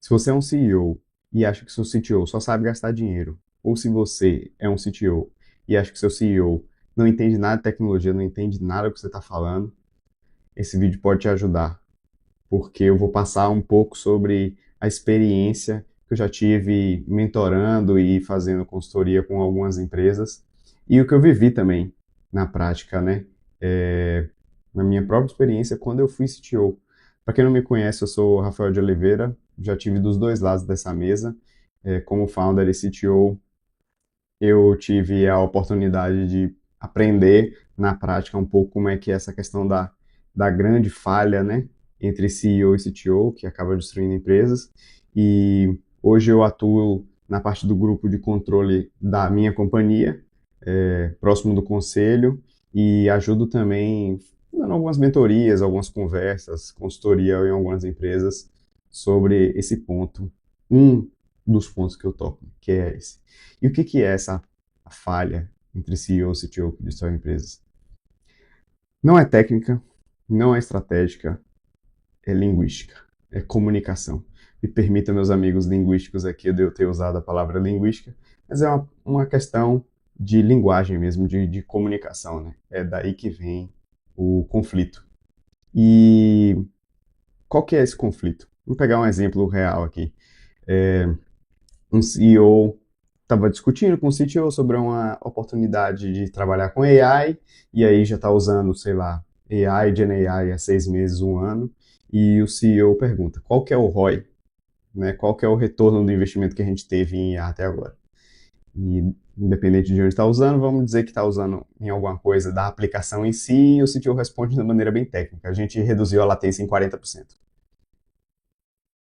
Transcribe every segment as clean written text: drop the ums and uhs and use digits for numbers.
Se você é um CEO e acha que seu CTO só sabe gastar dinheiro, ou se você é um CTO e acha que seu CEO não entende nada de tecnologia, não entende nada do que você está falando, esse vídeo pode te ajudar, porque eu vou passar um pouco sobre a experiência que eu já tive mentorando e fazendo consultoria com algumas empresas e o que eu vivi também na prática, né? Na minha própria experiência quando eu fui CTO. Para quem não me conhece, eu sou Rafael de Oliveira, já tive dos dois lados dessa mesa. Como founder e CTO, eu tive a oportunidade de aprender na prática um pouco como é que é essa questão da grande falha, né, entre CEO e CTO, que acaba destruindo empresas. E hoje eu atuo na parte do grupo de controle da minha companhia, próximo do conselho, e ajudo também dando algumas mentorias, algumas conversas, consultoria em algumas empresas sobre esse ponto. Um dos pontos que eu toco, que é esse. E o que que é essa falha entre CEO e CTO que destrói empresas? Não é técnica, não é estratégica, é linguística, é comunicação. Me permita, meus amigos linguísticos aqui, de eu ter usado a palavra linguística, mas é uma questão de linguagem mesmo, de comunicação, né? É daí que vem o conflito. E qual que é esse conflito? Vamos pegar um exemplo real aqui. Um CEO estava discutindo com o CTO sobre uma oportunidade de trabalhar com AI, e aí já está usando, sei lá, AI, Gen AI há 6 meses, um ano, e o CEO pergunta, qual que é o ROI, né? Qual que é o retorno do investimento que a gente teve em IA até agora? E independente de onde está usando, vamos dizer que está usando em alguma coisa da aplicação em si, e o CTO responde de maneira bem técnica, a gente reduziu a latência em 40%.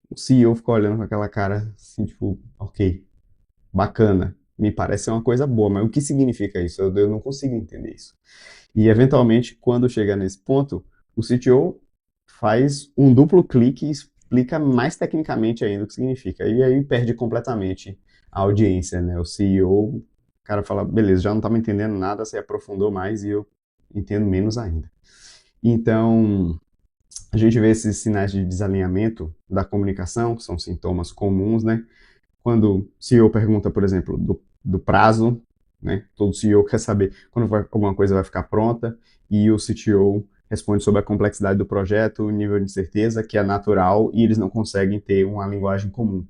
O CEO ficou olhando com aquela cara assim, tipo, ok, bacana, me parece ser uma coisa boa, mas o que significa isso? Eu não consigo entender isso. E, eventualmente, quando chega nesse ponto, o CTO faz um duplo clique e explica mais tecnicamente ainda o que significa. E aí perde completamente a audiência, né? O CEO, o cara fala, beleza, já não estava entendendo nada, você aprofundou mais e eu entendo menos ainda. Então, a gente vê esses sinais de desalinhamento da comunicação, que são sintomas comuns, né? Quando o CEO pergunta, por exemplo, do prazo, né? Todo CEO quer saber quando alguma coisa vai ficar pronta e o CTO responde sobre a complexidade do projeto, o nível de incerteza, que é natural, e eles não conseguem ter uma linguagem comum.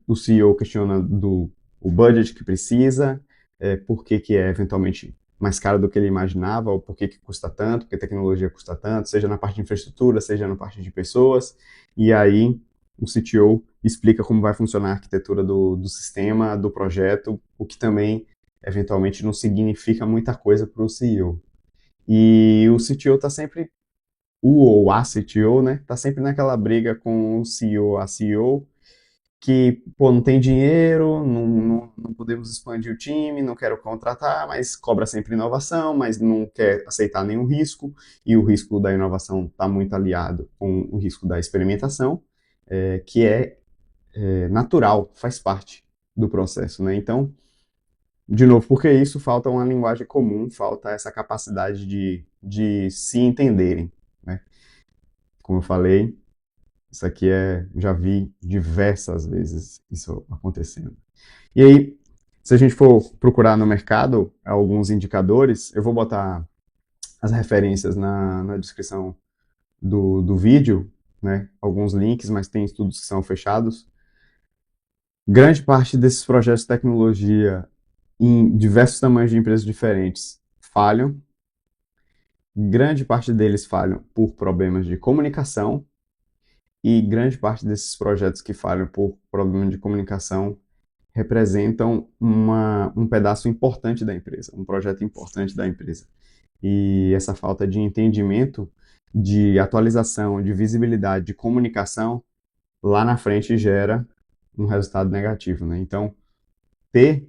O CEO questiona o budget que precisa, por que, que é eventualmente mais caro do que ele imaginava, ou por que, que custa tanto, porque a tecnologia custa tanto, seja na parte de infraestrutura, seja na parte de pessoas, e aí o CTO explica como vai funcionar a arquitetura do sistema, do projeto, o que também, eventualmente, não significa muita coisa para o CEO. E o CTO está sempre, o ou a CTO, né, está sempre naquela briga com o CEO, a CEO, que, pô, não tem dinheiro, não podemos expandir o time, não quero contratar, mas cobra sempre inovação, mas não quer aceitar nenhum risco, e o risco da inovação está muito aliado com o risco da experimentação, que é natural, faz parte do processo, né? Então, de novo, porque isso falta uma linguagem comum, falta essa capacidade de se entenderem, né? Como eu falei, isso aqui já vi diversas vezes isso acontecendo. E aí, se a gente for procurar no mercado alguns indicadores, eu vou botar as referências na descrição do vídeo, né? Alguns links, mas tem estudos que são fechados. Grande parte desses projetos de tecnologia em diversos tamanhos de empresas diferentes falham. Grande parte deles falham por problemas de comunicação e grande parte desses projetos que falham por problemas de comunicação representam um pedaço importante da empresa, um projeto importante da empresa. E essa falta de entendimento, de atualização, de visibilidade, de comunicação, lá na frente gera um resultado negativo, né? Então, ter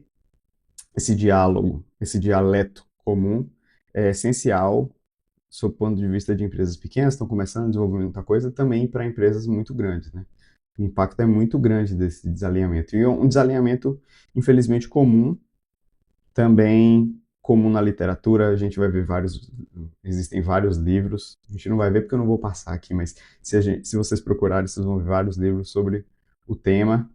esse diálogo, esse dialeto comum é essencial sob o ponto de vista de empresas pequenas, estão começando a desenvolver muita coisa, também para empresas muito grandes, né? O impacto é muito grande desse desalinhamento. E um desalinhamento, infelizmente, comum também comum na literatura, a gente vai ver existem vários livros, a gente não vai ver porque eu não vou passar aqui, mas se vocês procurarem, vocês vão ver vários livros sobre o tema,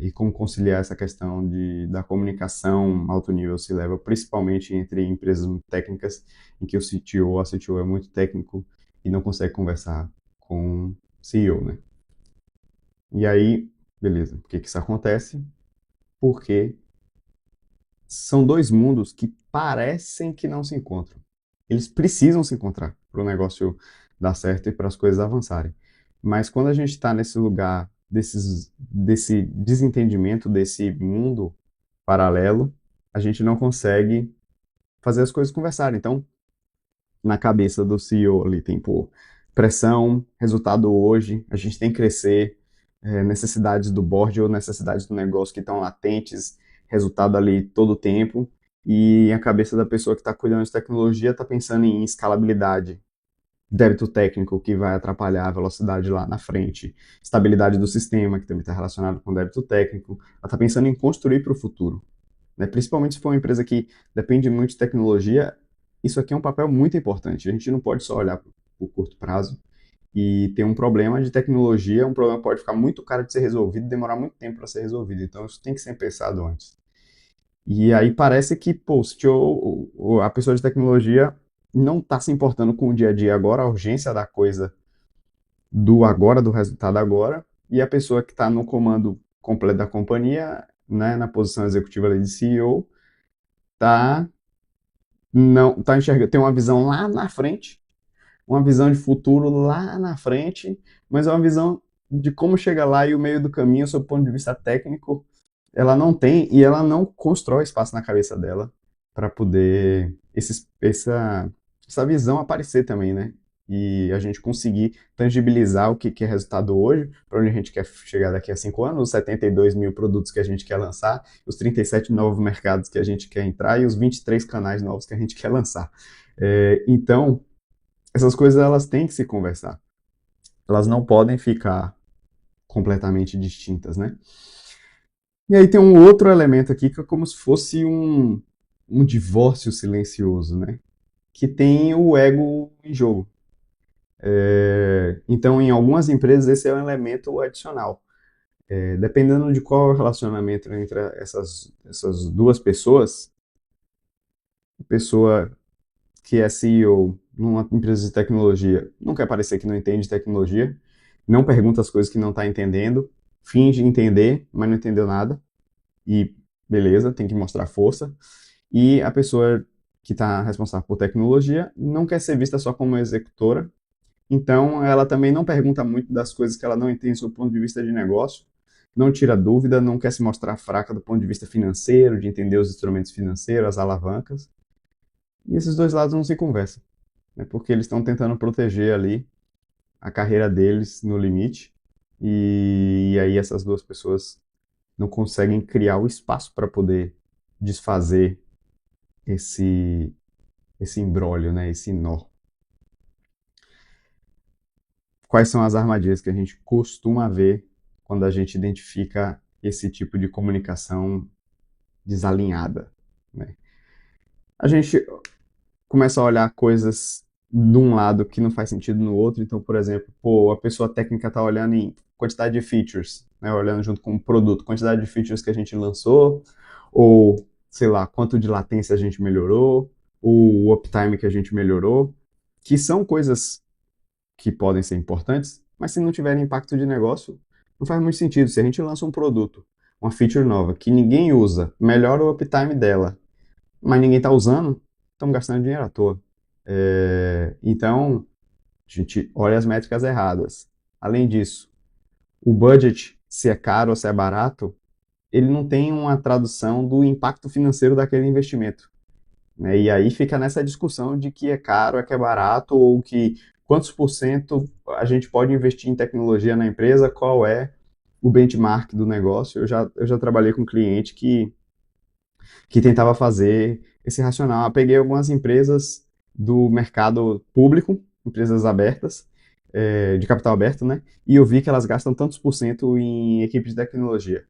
e como conciliar essa questão da comunicação alto nível se leva, principalmente entre empresas muito técnicas, em que o CTO ou a CTO é muito técnico e não consegue conversar com o CEO, né? E aí, beleza, por que que isso acontece? Porque são dois mundos que parecem que não se encontram. Eles precisam se encontrar para o negócio dar certo e para as coisas avançarem. Mas quando a gente está nesse lugar desse desentendimento, desse mundo paralelo, a gente não consegue fazer as coisas conversarem. Então, na cabeça do CEO ali tem, pô, pressão, resultado hoje, a gente tem que crescer, necessidades do board ou necessidades do negócio que estão latentes, resultado ali todo o tempo, e a cabeça da pessoa que está cuidando de tecnologia está pensando em escalabilidade, débito técnico que vai atrapalhar a velocidade lá na frente, estabilidade do sistema, que também está relacionado com débito técnico, ela está pensando em construir para o futuro, né? Principalmente se for uma empresa que depende muito de tecnologia, isso aqui é um papel muito importante. A gente não pode só olhar para o curto prazo e ter um problema de tecnologia, um problema pode ficar muito caro de ser resolvido e demorar muito tempo para ser resolvido. Então, isso tem que ser pensado antes. E aí parece que, pô, a pessoa de tecnologia não está se importando com o dia a dia agora, a urgência da coisa do agora, do resultado agora, e a pessoa que está no comando completo da companhia, né, na posição executiva ali de CEO, tá não tá enxergando, tem uma visão lá na frente, uma visão de futuro lá na frente, mas é uma visão de como chegar lá e o meio do caminho, sob o ponto de vista técnico, ela não tem e ela não constrói espaço na cabeça dela para poder essa visão aparecer também, né? E a gente conseguir tangibilizar o que é resultado hoje, para onde a gente quer chegar daqui a 5 anos, os 72 mil produtos que a gente quer lançar, os 37 novos mercados que a gente quer entrar e os 23 canais novos que a gente quer lançar. Então, essas coisas elas têm que se conversar. Elas não podem ficar completamente distintas, né? E aí tem um outro elemento aqui que é como se fosse um divórcio silencioso, né? Que tem o ego em jogo. Então, em algumas empresas, esse é um elemento adicional. Dependendo de qual é o relacionamento entre essas duas pessoas, a pessoa que é CEO numa empresa de tecnologia não quer parecer que não entende tecnologia, não pergunta as coisas que não está entendendo, finge entender, mas não entendeu nada, e beleza, tem que mostrar força. E a pessoa que está responsável por tecnologia não quer ser vista só como executora, então ela também não pergunta muito das coisas que ela não entende do ponto de vista de negócio, não tira dúvida, não quer se mostrar fraca do ponto de vista financeiro, de entender os instrumentos financeiros, as alavancas. E esses dois lados não se conversam, né? Porque eles estão tentando proteger ali a carreira deles no limite, e aí essas duas pessoas não conseguem criar o espaço para poder desfazer esse, esse imbróglio, né? Esse nó. Quais são as armadilhas que a gente costuma ver quando a gente identifica esse tipo de comunicação desalinhada, né? A gente começa a olhar coisas de um lado que não faz sentido no outro. Então, por exemplo, pô, a pessoa técnica está olhando em quantidade de features, né, olhando junto com o produto, quantidade de features que a gente lançou, ou, sei lá, quanto de latência a gente melhorou, o uptime que a gente melhorou, que são coisas que podem ser importantes, mas se não tiverem impacto de negócio, não faz muito sentido. Se a gente lança um produto, uma feature nova, que ninguém usa, melhora o uptime dela, mas ninguém está usando, estamos gastando dinheiro à toa. Então, a gente olha as métricas erradas. Além disso, o budget, se é caro ou se é barato, ele não tem uma tradução do impacto financeiro daquele investimento, né? E aí fica nessa discussão de que é caro, é que é barato, ou que quantos por cento a gente pode investir em tecnologia na empresa, qual é o benchmark do negócio. Eu já trabalhei com um cliente que tentava fazer esse racional. Eu peguei algumas empresas do mercado público, empresas abertas, de capital aberto, né? E eu vi que elas gastam tantos por cento em equipe de tecnologia.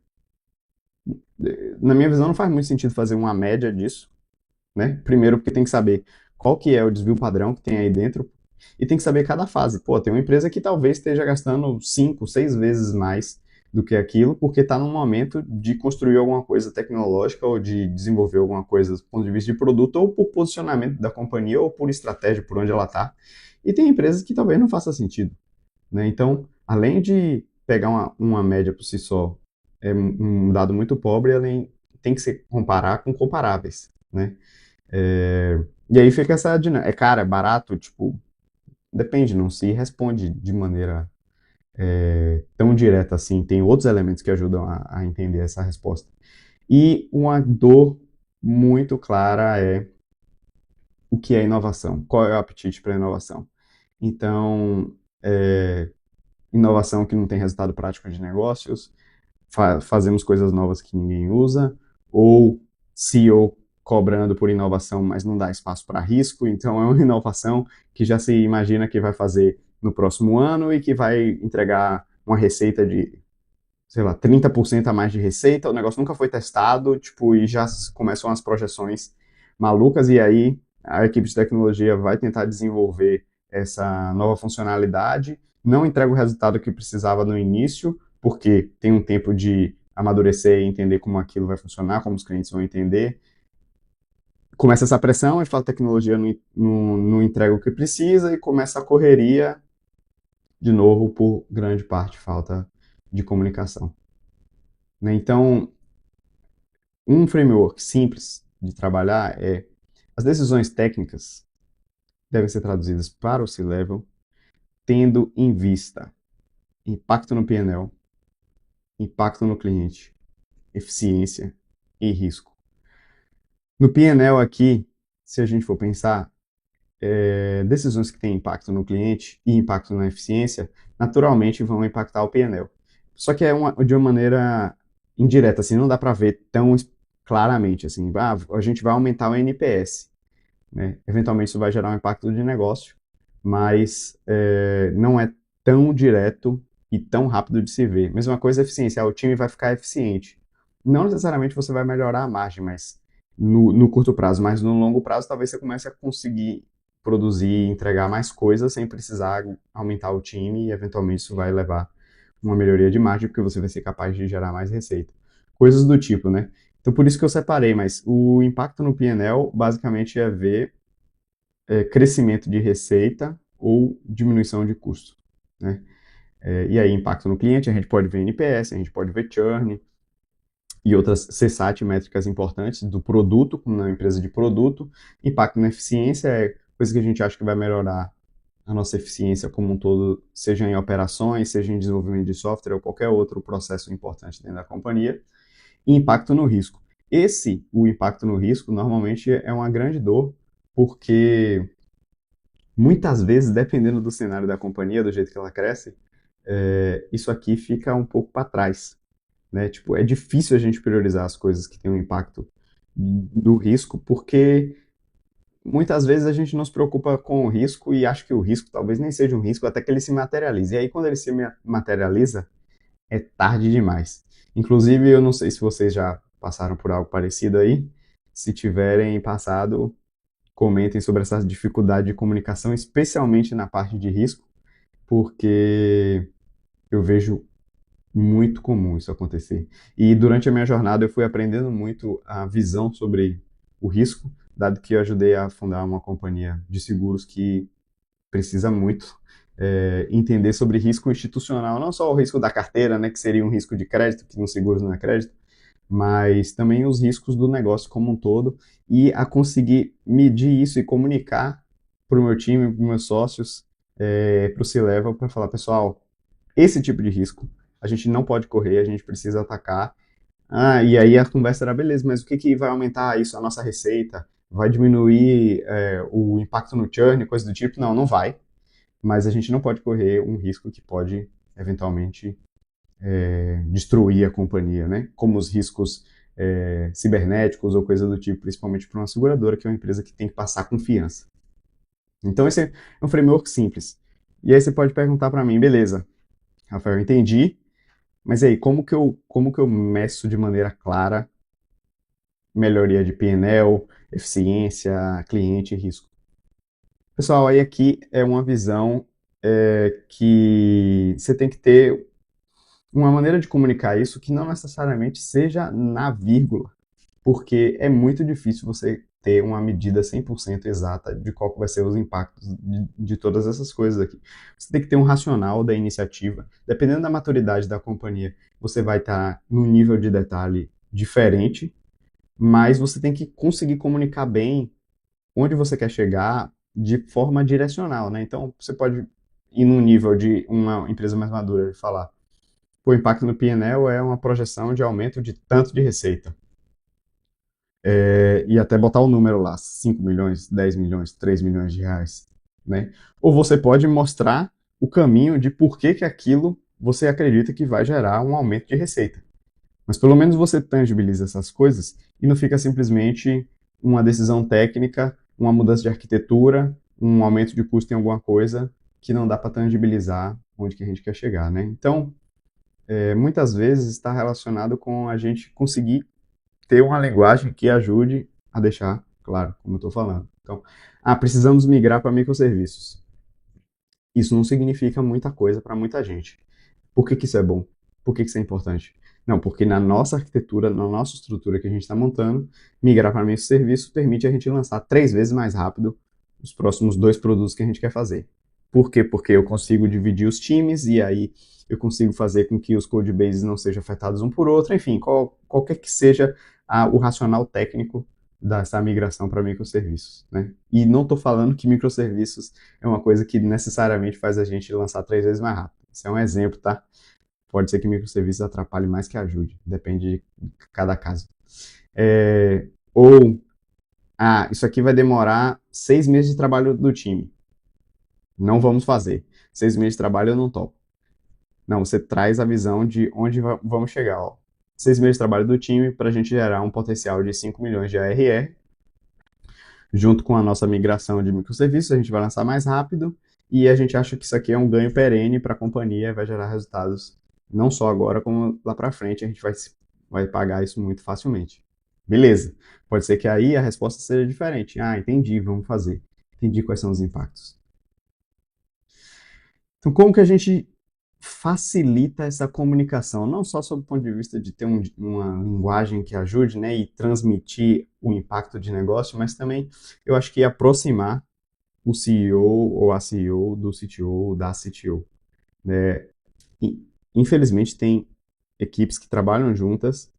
Na minha visão, não faz muito sentido fazer uma média disso, né? Primeiro porque tem que saber qual que é o desvio padrão que tem aí dentro e tem que saber cada fase. Pô, tem uma empresa que talvez esteja gastando 5, 6 vezes mais do que aquilo porque está num momento de construir alguma coisa tecnológica ou de desenvolver alguma coisa do ponto de vista de produto ou por posicionamento da companhia ou por estratégia, por onde ela está. E tem empresas que talvez não faça sentido, né? Então, além de pegar uma média por si só, é um dado muito pobre, além tem que se comparar com comparáveis, né? E aí fica essa dinâmica. É caro, é barato? Tipo, depende, não se responde de maneira tão direta assim. Tem outros elementos que ajudam a entender essa resposta. E uma dor muito clara é o que é inovação, qual é o apetite para inovação. Então, inovação que não tem resultado prático de negócios, fazemos coisas novas que ninguém usa, ou CEO cobrando por inovação, mas não dá espaço para risco, então é uma inovação que já se imagina que vai fazer no próximo ano e que vai entregar uma receita de, sei lá, 30% a mais de receita, o negócio nunca foi testado, tipo, e já começam as projeções malucas, e aí a equipe de tecnologia vai tentar desenvolver essa nova funcionalidade, não entrega o resultado que precisava no início, porque tem um tempo de amadurecer e entender como aquilo vai funcionar, como os clientes vão entender. Começa essa pressão, a tecnologia não entrega o que precisa e começa a correria, de novo, por grande parte, falta de comunicação. Né? Então, um framework simples de trabalhar é as decisões técnicas devem ser traduzidas para o C-Level, tendo em vista impacto no P&L, impacto no cliente, eficiência e risco. No P&L aqui, se a gente for pensar, decisões que têm impacto no cliente e impacto na eficiência, naturalmente vão impactar o P&L. Só que é de uma maneira indireta, assim, não dá para ver tão claramente, assim, a gente vai aumentar o NPS, né? Eventualmente isso vai gerar um impacto de negócio, mas não é tão direto e tão rápido de se ver. Mesma coisa, eficiência, o time vai ficar eficiente. Não necessariamente você vai melhorar a margem, mas no curto prazo, mas no longo prazo talvez você comece a conseguir produzir e entregar mais coisas sem precisar aumentar o time e eventualmente isso vai levar uma melhoria de margem porque você vai ser capaz de gerar mais receita. Coisas do tipo, né? Então por isso que eu separei, mas o impacto no P&L basicamente é ver crescimento de receita ou diminuição de custo, né? E aí impacto no cliente, a gente pode ver NPS, a gente pode ver churn, e outras CSAT, métricas importantes do produto, como na empresa de produto. Impacto na eficiência é coisa que a gente acha que vai melhorar a nossa eficiência como um todo, seja em operações, seja em desenvolvimento de software ou qualquer outro processo importante dentro da companhia. E impacto no risco. O impacto no risco, normalmente é uma grande dor, porque muitas vezes, dependendo do cenário da companhia, do jeito que ela cresce, isso aqui fica um pouco para trás, né? Tipo, é difícil a gente priorizar as coisas que têm um impacto do risco, porque muitas vezes a gente não se preocupa com o risco e acha que o risco talvez nem seja um risco até que ele se materialize. E aí, quando ele se materializa, é tarde demais. Inclusive, eu não sei se vocês já passaram por algo parecido aí. Se tiverem passado, comentem sobre essa dificuldade de comunicação, especialmente na parte de risco, porque eu vejo muito comum isso acontecer. E durante a minha jornada eu fui aprendendo muito a visão sobre o risco, dado que eu ajudei a fundar uma companhia de seguros que precisa muito entender sobre risco institucional, não só o risco da carteira, né, que seria um risco de crédito, que nos seguros não é crédito, mas também os riscos do negócio como um todo e a conseguir medir isso e comunicar para o meu time, para os meus sócios, para o C-Level, para falar, pessoal, esse tipo de risco a gente não pode correr, a gente precisa atacar. E aí a conversa era, beleza, mas o que, que vai aumentar isso, a nossa receita? Vai diminuir o impacto no churn, coisa do tipo? Não, não vai. Mas a gente não pode correr um risco que pode, eventualmente, destruir a companhia, né? Como os riscos cibernéticos ou coisa do tipo, principalmente para uma seguradora, que é uma empresa que tem que passar confiança. Então, esse é um framework simples. E aí você pode perguntar para mim, beleza, Rafael, eu entendi, mas aí, como que eu meço de maneira clara melhoria de P&L, eficiência, cliente e risco. Pessoal, aí aqui é uma visão que você tem que ter uma maneira de comunicar isso que não necessariamente seja na vírgula, porque é muito difícil você ter uma medida 100% exata de qual que vai ser os impactos de todas essas coisas aqui. Você tem que ter um racional da iniciativa. Dependendo da maturidade da companhia, você vai estar num nível de detalhe diferente, mas você tem que conseguir comunicar bem onde você quer chegar de forma direcional, né? Então, você pode ir num nível de uma empresa mais madura e falar, o impacto no P&L é uma projeção de aumento de tanto de receita. E até botar o número lá, 5 milhões, 10 milhões, 3 milhões de reais, né? Ou você pode mostrar o caminho de por que aquilo você acredita que vai gerar um aumento de receita. Mas pelo menos você tangibiliza essas coisas e não fica simplesmente uma decisão técnica, uma mudança de arquitetura, um aumento de custo em alguma coisa que não dá para tangibilizar onde que a gente quer chegar, né? Então, muitas vezes está relacionado com a gente conseguir ter uma linguagem que ajude a deixar claro, como eu estou falando. Então, precisamos migrar para microserviços. Isso não significa muita coisa para muita gente. Por que isso é bom? Por que isso é importante? Não, porque na nossa arquitetura, na nossa estrutura que a gente está montando, migrar para microserviço permite a gente lançar 3 vezes mais rápido os próximos 2 produtos que a gente quer fazer. Por quê? Porque eu consigo dividir os times e aí eu consigo fazer com que os codebases não sejam afetados um por outro, enfim, qualquer que seja o racional técnico dessa migração para microserviços, né? E não estou falando que microserviços é uma coisa que necessariamente faz a gente lançar 3 vezes mais rápido. Isso é um exemplo, tá? Pode ser que microserviços atrapalhe mais que ajude, depende de cada caso. Ou, isso aqui vai demorar 6 meses de trabalho do time. Não vamos fazer. 6 meses de trabalho eu não topo. Não, você traz a visão de onde vamos chegar. Ó. 6 meses de trabalho do time para a gente gerar um potencial de 5 milhões de ARR. Junto com a nossa migração de microserviços, a gente vai lançar mais rápido e a gente acha que isso aqui é um ganho perene para a companhia e vai gerar resultados não só agora, como lá para frente. A gente vai pagar isso muito facilmente. Beleza. Pode ser que aí a resposta seja diferente. Entendi, vamos fazer. Entendi quais são os impactos. Então, como que a gente facilita essa comunicação? Não só sob o ponto de vista de ter uma linguagem que ajude, né, e transmitir o impacto de negócio, mas também eu acho que aproximar o CEO ou a CEO do CTO ou da CTO. Né? Infelizmente, tem equipes que trabalham juntas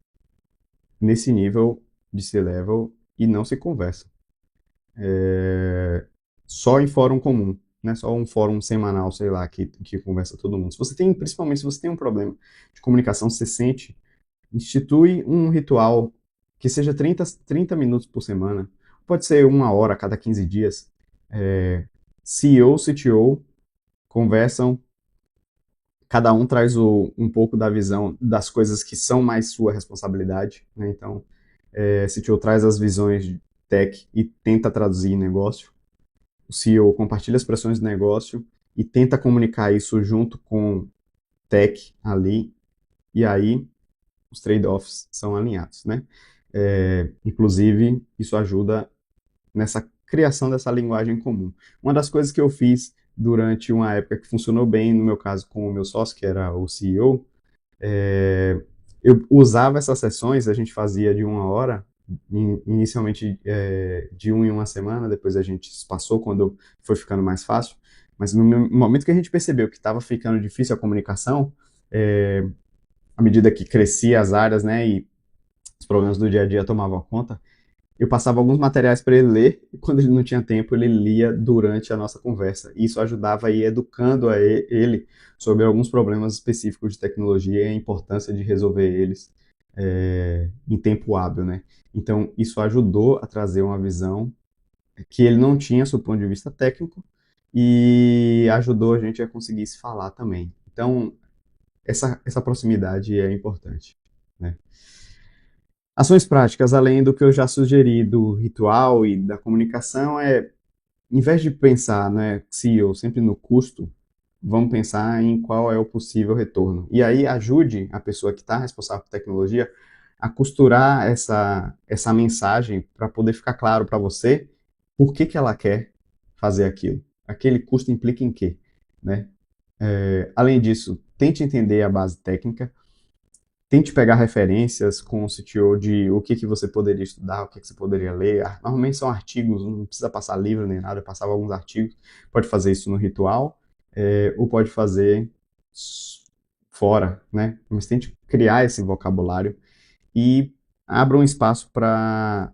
nesse nível de C-level e não se conversam. Só em fórum comum, né? Só um fórum semanal, sei lá, que conversa todo mundo. Principalmente se você tem um problema de comunicação, você sente, institui um ritual que seja 30 minutos por semana. Pode ser 1 hora a cada 15 dias. CEO, CTO conversam, cada um traz um pouco da visão das coisas que são mais sua responsabilidade, né? Então, CTO traz as visões de tech e tenta traduzir em negócio. O CEO compartilha as pressões do negócio e tenta comunicar isso junto com tech ali, e aí os trade-offs são alinhados, né? Inclusive, isso ajuda nessa criação dessa linguagem comum. Uma das coisas que eu fiz durante uma época que funcionou bem, no meu caso com o meu sócio, que era o CEO, eu usava essas sessões, a gente fazia de 1 hora, inicialmente de 1 em 1 semana, depois a gente passou quando foi ficando mais fácil, mas no momento que a gente percebeu que estava ficando difícil a comunicação, à medida que crescia as áreas, né, e os problemas do dia a dia tomavam conta, eu passava alguns materiais para ele ler, e quando ele não tinha tempo, ele lia durante a nossa conversa. E isso ajudava a ir educando ele sobre alguns problemas específicos de tecnologia e a importância de resolver eles em tempo hábil, né? Então, isso ajudou a trazer uma visão que ele não tinha, sob o ponto de vista técnico, e ajudou a gente a conseguir se falar também. Então, essa proximidade é importante, né? Ações práticas, além do que eu já sugeri do ritual e da comunicação, em vez de pensar, né, CEO, sempre no custo, vamos pensar em qual é o possível retorno. E aí ajude a pessoa que está responsável por tecnologia a costurar essa mensagem para poder ficar claro para você por que ela quer fazer aquilo. Aquele custo implica em quê, né? Além disso, tente entender a base técnica, tente pegar referências com o CTO de o que você poderia estudar, o que você poderia ler. Normalmente são artigos, não precisa passar livro nem nada, eu passava alguns artigos. Pode fazer isso no Ritual, ou pode fazer fora, né? Mas tente criar esse vocabulário e abra um espaço para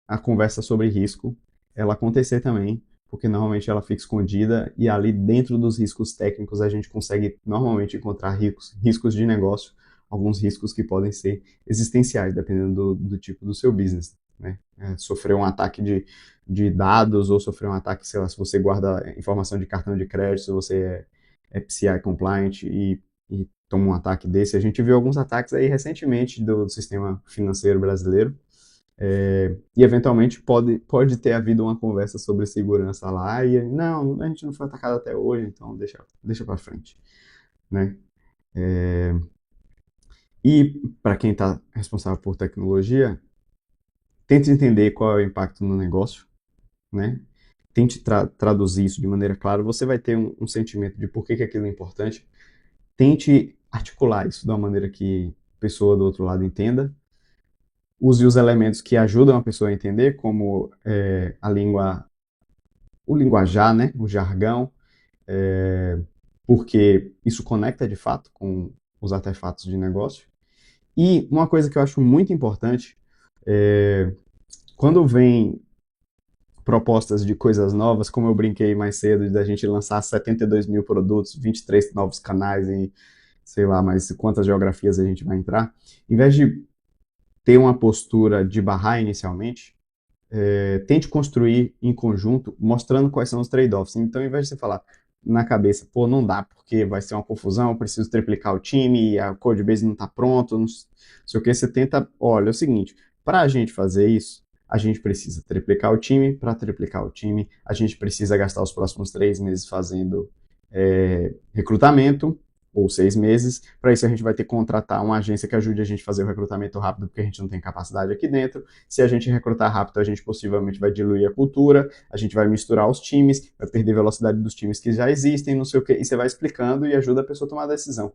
a conversa sobre risco ela acontecer também, porque normalmente ela fica escondida e ali dentro dos riscos técnicos a gente consegue normalmente encontrar riscos de negócio, alguns riscos que podem ser existenciais, dependendo do tipo do seu business, né? Sofrer um ataque de dados ou sofrer um ataque, sei lá, se você guarda informação de cartão de crédito, se você é PCI compliant e toma um ataque desse. A gente viu alguns ataques aí recentemente do sistema financeiro brasileiro, e eventualmente pode ter havido uma conversa sobre segurança lá e não, a gente não foi atacado até hoje, então deixa para frente, né? E para quem está responsável por tecnologia, tente entender qual é o impacto no negócio, né? Tente traduzir isso de maneira clara. Você vai ter um sentimento de por que aquilo é importante. Tente articular isso de uma maneira que a pessoa do outro lado entenda. Use os elementos que ajudam a pessoa a entender, como a língua, o linguajar, né? O jargão, porque isso conecta de fato com os artefatos de negócio. E uma coisa que eu acho muito importante, quando vem propostas de coisas novas, como eu brinquei mais cedo, da gente lançar 72 mil produtos, 23 novos canais e sei lá mais quantas geografias a gente vai entrar, em vez de ter uma postura de barrar inicialmente, tente construir em conjunto, mostrando quais são os trade-offs. Então, em vez de você falar na cabeça, pô, não dá, porque vai ser uma confusão, eu preciso triplicar o time, a codebase não está pronto, não sei o que, você tenta, olha, é o seguinte, para a gente fazer isso, a gente precisa triplicar o time, para triplicar o time, a gente precisa gastar os próximos 3 meses fazendo recrutamento, ou 6 meses. Para isso, a gente vai ter que contratar uma agência que ajude a gente a fazer o recrutamento rápido, porque a gente não tem capacidade aqui dentro. Se a gente recrutar rápido, a gente possivelmente vai diluir a cultura, a gente vai misturar os times, vai perder velocidade dos times que já existem, não sei o quê. E você vai explicando e ajuda a pessoa a tomar a decisão.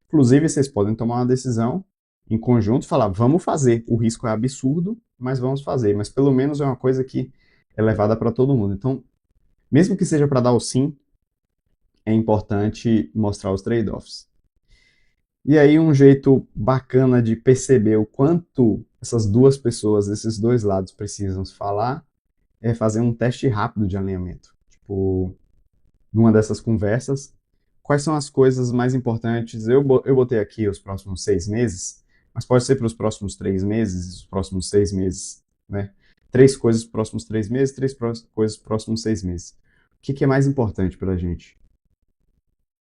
Inclusive, vocês podem tomar uma decisão em conjunto, falar, vamos fazer. O risco é absurdo, mas vamos fazer. Mas pelo menos é uma coisa que é levada para todo mundo. Então, mesmo que seja para dar o sim, é importante mostrar os trade-offs. E aí, um jeito bacana de perceber o quanto essas duas pessoas, esses dois lados precisam se falar, é fazer um teste rápido de alinhamento. Tipo, numa dessas conversas, quais são as coisas mais importantes? Eu botei aqui os próximos 6 meses, mas pode ser para os próximos 3 meses, os próximos 6 meses, né? 3 coisas para os próximos 3 meses, coisas para os próximos 6 meses. O que é mais importante para a gente?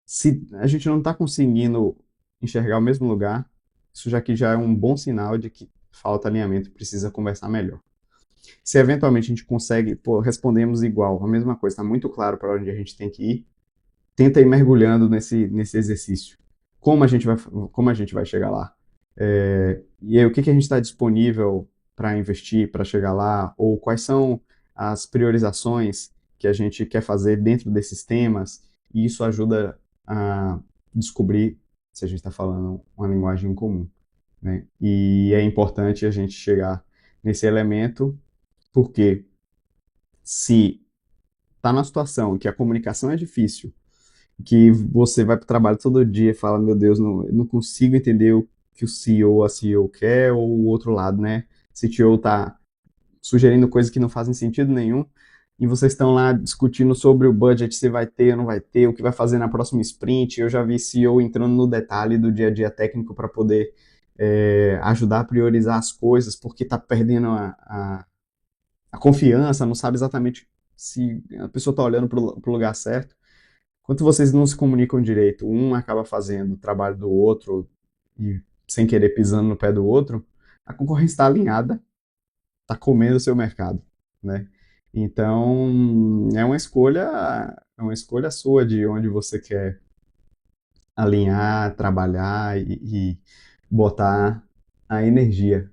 Se a gente não está conseguindo enxergar o mesmo lugar, isso já é um bom sinal de que falta alinhamento e precisa conversar melhor. Se eventualmente a gente consegue, pô, respondemos igual, a mesma coisa, está muito claro para onde a gente tem que ir, tenta ir mergulhando nesse exercício. Como a gente vai chegar lá? E aí, o que a gente está disponível para investir, para chegar lá? Ou quais são as priorizações que a gente quer fazer dentro desses temas? E isso ajuda a descobrir se a gente está falando uma linguagem comum, né? E é importante a gente chegar nesse elemento, porque se está na situação que a comunicação é difícil, que você vai para o trabalho todo dia e fala, meu Deus, não, eu não consigo entender o que o CEO ou a CEO quer, ou o outro lado, né? O CTO está sugerindo coisas que não fazem sentido nenhum, e vocês estão lá discutindo sobre o budget, se vai ter ou não vai ter, o que vai fazer na próxima sprint. Eu já vi CEO entrando no detalhe do dia a dia técnico para poder ajudar a priorizar as coisas, porque está perdendo a confiança, não sabe exatamente se a pessoa está olhando para o lugar certo. Enquanto vocês não se comunicam direito, um acaba fazendo o trabalho do outro e sem querer pisando no pé do outro, a concorrência está alinhada, está comendo o seu mercado, né? Então, é uma escolha sua de onde você quer alinhar, trabalhar e botar a energia,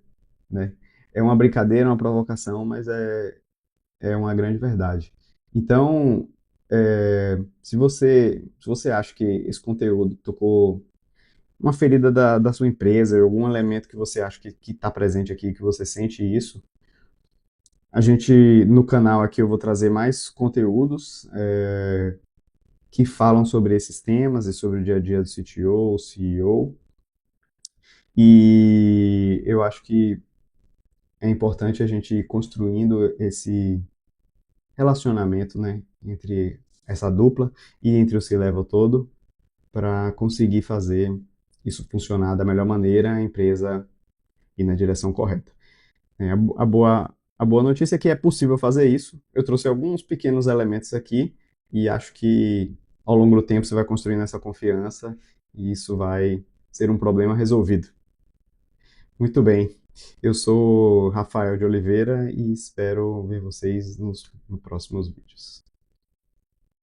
né? É uma brincadeira, uma provocação, mas é uma grande verdade. Então, se você acha que esse conteúdo tocou uma ferida da sua empresa, algum elemento que você acha que está presente aqui, que você sente isso, a gente, no canal aqui, eu vou trazer mais conteúdos que falam sobre esses temas e sobre o dia a dia do CTO, CEO, e eu acho que é importante a gente ir construindo esse relacionamento, né, entre essa dupla e entre o C-Level todo, para conseguir fazer isso funcionar da melhor maneira, a empresa ir na direção correta. A boa notícia é que é possível fazer isso. Eu trouxe alguns pequenos elementos aqui e acho que ao longo do tempo você vai construindo essa confiança e isso vai ser um problema resolvido. Muito bem. Eu sou Rafael de Oliveira e espero ver vocês nos próximos vídeos.